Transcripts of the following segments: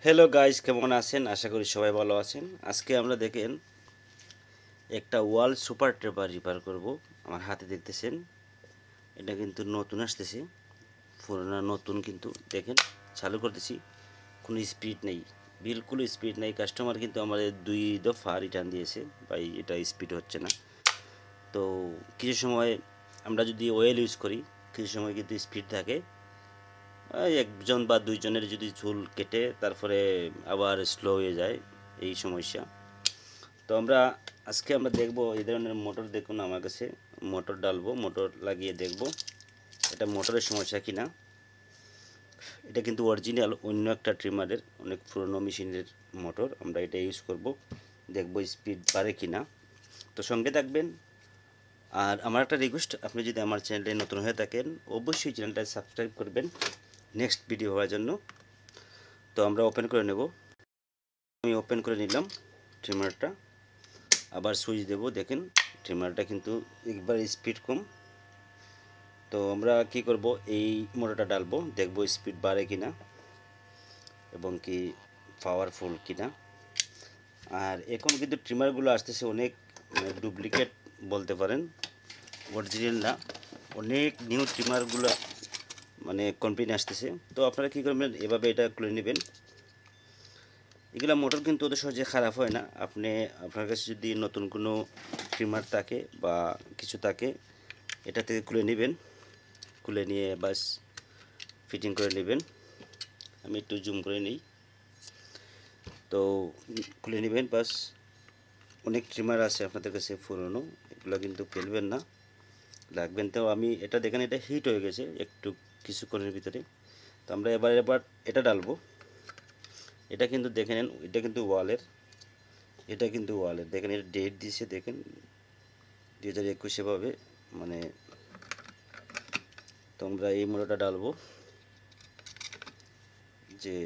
Hello guys, কেমন আছেন? আশা করি সবাই ভালো আছেন। আজকে আমরা দেখেন একটা ওয়াল সুপার ট্রেপার রিপেয়ার করব। আমার হাতে দেখতেছেন, এটা কিন্তু নতুন আসতেছে, পুরোনো নতুন। কিন্তু দেখেন চালু করতেছি, কোনো স্পিড নেই, বিলকুল স্পিড নেই। কাস্টমার কিন্তু আমাদের 2 দফা রিটার্ন দিয়েছে, ভাই এটা স্পিড হচ্ছে না। তো কিছু সময় আমরা যদি অয়েল ইউজ করি, কিছু সময় কিন্তু স্পিড থাকে। একজন বা দুইজনের যদি চুল কেটে তারপরে আবার স্লো হয়ে যায়, এই সমস্যা। তো আজকে আমরা দেখব এই ধরনের মোটর। দেখুন আমার কাছে মোটর ডালবো, মোটর লাগিয়ে দেখব এটা মোটরের সমস্যা কিনা। এটা কিন্তু অরিজিনাল অন্য একটা ট্রিমারের, অনেক পুরনো মেশিনের মোটর। আমরা এটা ইউজ করব, দেখব স্পিড বাড়ে কিনা। তো সঙ্গে থাকবেন। আর আমার একটা রিকোয়েস্ট, আপনি যদি আমার চ্যানেলে নতুন হয়ে থাকেন অবশ্যই চ্যানেলটা সাবস্ক্রাইব করবেন নেক্সট ভিডিও হওয়ার জন্য। তো আমরা ওপেন করে নেব। আমি ওপেন করে নিলাম ট্রিমারটা, আবার সুইচ দেব। দেখেন ট্রিমারটা কিন্তু একবার স্পিড কম। তো আমরা কি করব, এই মোটরটা ডালবো, দেখব স্পিড বাড়ে কিনা এবং কি পাওয়ারফুল কিনা। আর এখন কিন্তু ট্রিমারগুলো আসতেছে অনেক ডুপ্লিকেট বলতে পারেন, অরিজিনাল না। অনেক নিউ ট্রিমারগুলো কোম্পানি আসতেছে। তো আপনারা কী করবেন, এভাবে এটা খুলে নেবেন। এগুলা মোটর কিন্তু অত সহজে খারাপ হয় না। আপনার কাছে যদি নতুন কোনো ট্রিমার থাকে বা কিছু থাকে, এটা থেকে খুলে নেবেন। খুলে নিয়ে বাস ফিটিং করে নেবেন। আমি একটু জুম করে নিই। তো খুলে নেবেন বাস। অনেক ট্রিমার আছে আপনাদের কাছে পুরনো, এগুলো কিন্তু ফেলবেন না, রাখবেন। তো আমি এটা দেখেন, এটা হিট হয়ে গেছে একটু কিছুক্ষণের ভিতরে। তো আমরা এবার এটা ডালবো। এটা কিন্তু দেখে নেন, এটা কিন্তু ওয়ালের, দেখেন এটা ডেট দিয়েছে, দেখেন 2021 ভাবে। মানে তো আমরা এই মোটরটা ডালবো, যে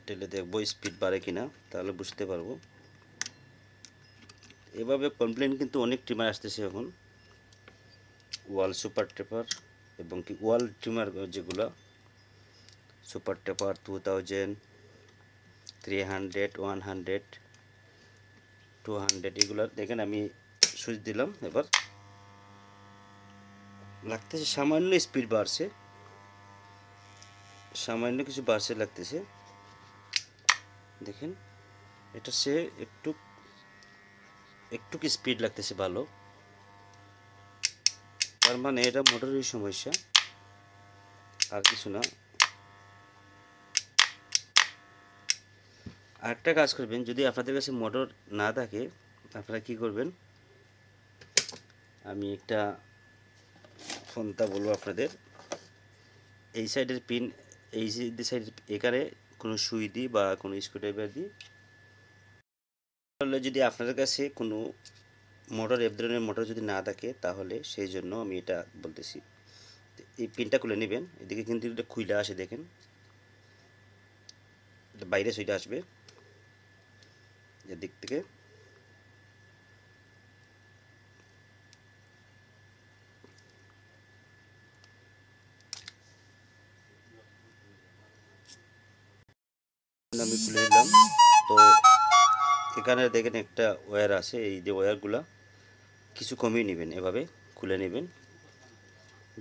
ঢেলে দেখবো স্পিড বাড়ে কিনা, তাহলে বুঝতে পারবো। এভাবে কমপ্লেন কিন্তু অনেক ট্রিমার আসতেছে এখন, ওয়াল সুপার টেপার এবং কি ওয়াল ট্রিমার, যেগুলো সুপার টেপার 2000, 300, 100, 200, এগুলো দেখেন। আমি সুইচ দিলাম, এবার লাগতেছে সামান্য স্পিড বাড়ছে, সামান্য কিছু বাড়ছে লাগতেছে। দেখেন এটা সে একটু একটু স্পিড লাগতেছে ভালো, তার মানে এটা মোটরের সমস্যা, আর কিছু না। আরেকটা কাজ করবেন, যদি আপনাদের কাছে মোটর না থাকে, আপনারা কি করবেন, আমি একটা ফোনটা বলবো আপনাদের। এই সাইডের পিন, এই সাইড, এখানে কোনো সুই দিই বা কোনো স্ক্রুড্রাইভার দিই। তাহলে যদি আপনাদের কাছে কোনো মোটর, এই ধরনের মোটর যদি না থাকে, তাহলে সেই জন্য আমি এটা বলতেছি। এই পিনটা খুলে নেবেন। এদিকে কিন্তু এটা খুইলা আসে, দেখেন বাইরে সুইটা আসবে এদিক থেকে। আমি খুলে নিলাম। তো এখানে দেখেন একটা ওয়্যার আছে, এই যে ওয়্যারগুলা কিছু কমিয়ে নেবেন, এভাবে খুলে নেবেন,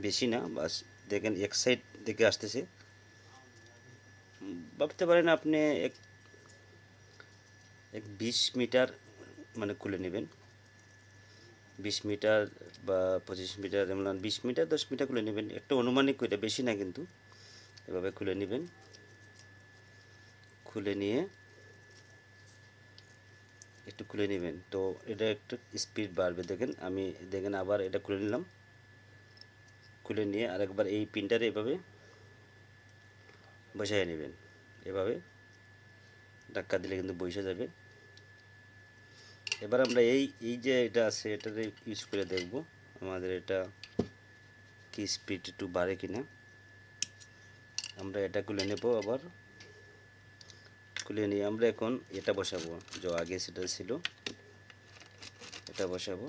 বেশি না, বাস। দেখেন এক সাইড থেকে আসতেছে, ভাবতে পারেন আপনি এক এক 20 মিটার খুলে নেবেন। 20 মিটার বা 25 মিটার, এমন 20 মিটার 10 মিটার খুলে নেবেন, একটা অনুমানিক করে, বেশি না কিন্তু। এভাবে খুলে নেবেন। খুলে নিয়ে একটু খুলে নেবেন। তো এটা একটু স্পিড বাড়বে, দেখেন আবার এটা খুলে নিলাম। খুলে নিয়ে আরেকবার এই পিনটারে এভাবে বসাই নেবেন। এভাবে ধাক্কা দিলে কিন্তু বসে যাবে। এবার আমরা এই যে এটা আছে, এটাতে ইউজ করে দেখব আমাদের এটা কি স্পিড একটু বাড়ে কিনা। আমরা এটা খুলে নেব, আবার খুলে নিয়ে আমরা এখন এটা বসাবো, যে আগে সেটা ছিল, এটা বসাবো।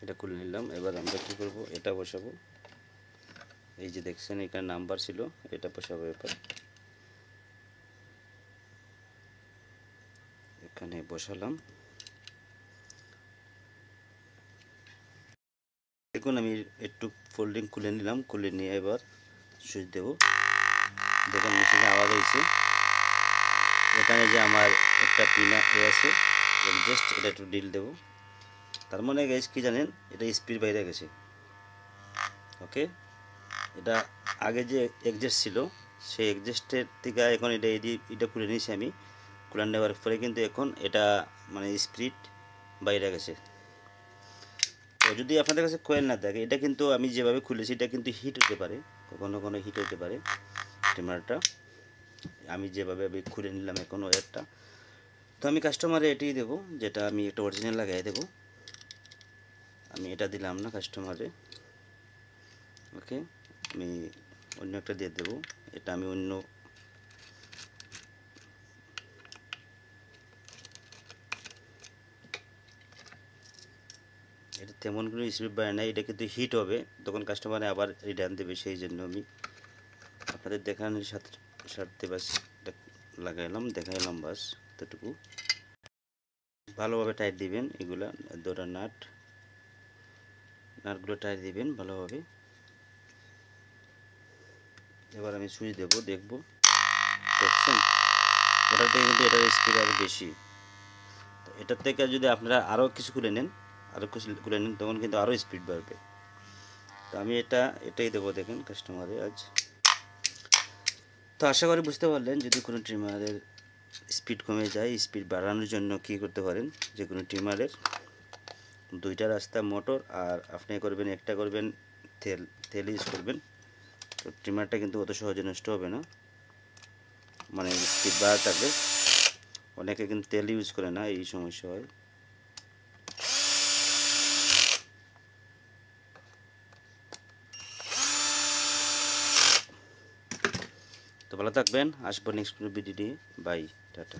এটা খুলে নিলাম। এবার আমরা কি করব, এটা বসাবো। এই যে দেখছেন এখানে নাম্বার ছিল, এটা বসাবো। এবার এখানে বসালাম। দেখুন আমি একটু ফোল্ডিং খুলে নিলাম, খুলে নিয়ে এবার সুইচ দেব। দেখুন মেশিনে আওয়াজ হয়েছে। এখানে যে আমার একটা পিন আছে জাস্ট এটা একটু ডিল দেব। তার মানে গাইস কি জানেন, এটা স্পিড বাইরে গেছে। ওকে, এটা আগে যে এক্সজস্ট ছিল সেই এক্সজস্টের থেকে এখন এটা খুলে নিয়েছি আমি। খুলে নেওয়ার পরে কিন্তু এখন এটা মানে স্পিড বাইরে গেছে। তো যদি আপনাদের কাছে কয়েল না থাকে, এটা কিন্তু আমি যেভাবে খুলেছি এটা কিন্তু হিট হতে পারে, কখনো কখনো হিট হতে পারে ট্রিমারটা। আমি যেভাবে খুলে নিলাম এখন ওয়্যারটা। তো আমি কাস্টমারে এটাই দেবো, যেটা আমি একটা অরিজিনাল লাগাই দেবো। আমি এটা দিলাম না কাস্টমারে। ওকে, আমি অন্য একটা দিয়ে দেবো। এটা আমি অন্য এটা তেমন কোনো স্পিড বাড়ে না, এটা কিন্তু হিট হবে, তখন কাস্টমারে আবার রিটার্ন দেবে। সেই জন্য আমি আপনাদের দেখানোর সাথে বাস এটা লাগাইলাম, দেখাইলাম বাস এতটুকু। ভালোভাবে টাইট দিবেন এগুলা, দুটো নাটগুলো টাইট দিবেন ভালোভাবে। এবার আমি সুইচ দেবো, দেখবো দেখছেন ওটার থেকে কিন্তু এটার স্পিড আরও বেশি। তো এটার থেকে যদি আপনারা আরও কিছু খুলে নেন, তখন কিন্তু আরও স্পিড বাড়বে। তো আমি এটাই দেবো, দেখেন কাস্টমারে আজ। তো আশা করি বুঝতে পারলেন, যদি কোনো ট্রিমারের স্পিড কমে যায়, স্পিড বাড়ানোর জন্য কী করতে পারেন। যে কোনো ট্রিমারের দুইটা রাস্তা মোটর, আর আপনি করবেন একটা করবেন তেল ইউজ করবেন। তো ট্রিমারটা কিন্তু অত সহজে নষ্ট হবে না, মানে স্পিড বাড়া থাকবে। অনেকে কিন্তু তেল ইউজ করে না, এই সমস্যা হয়। তো ভালো থাকবেন, আসবো নেক্সট ভিডিও নিয়ে। Bye, tata.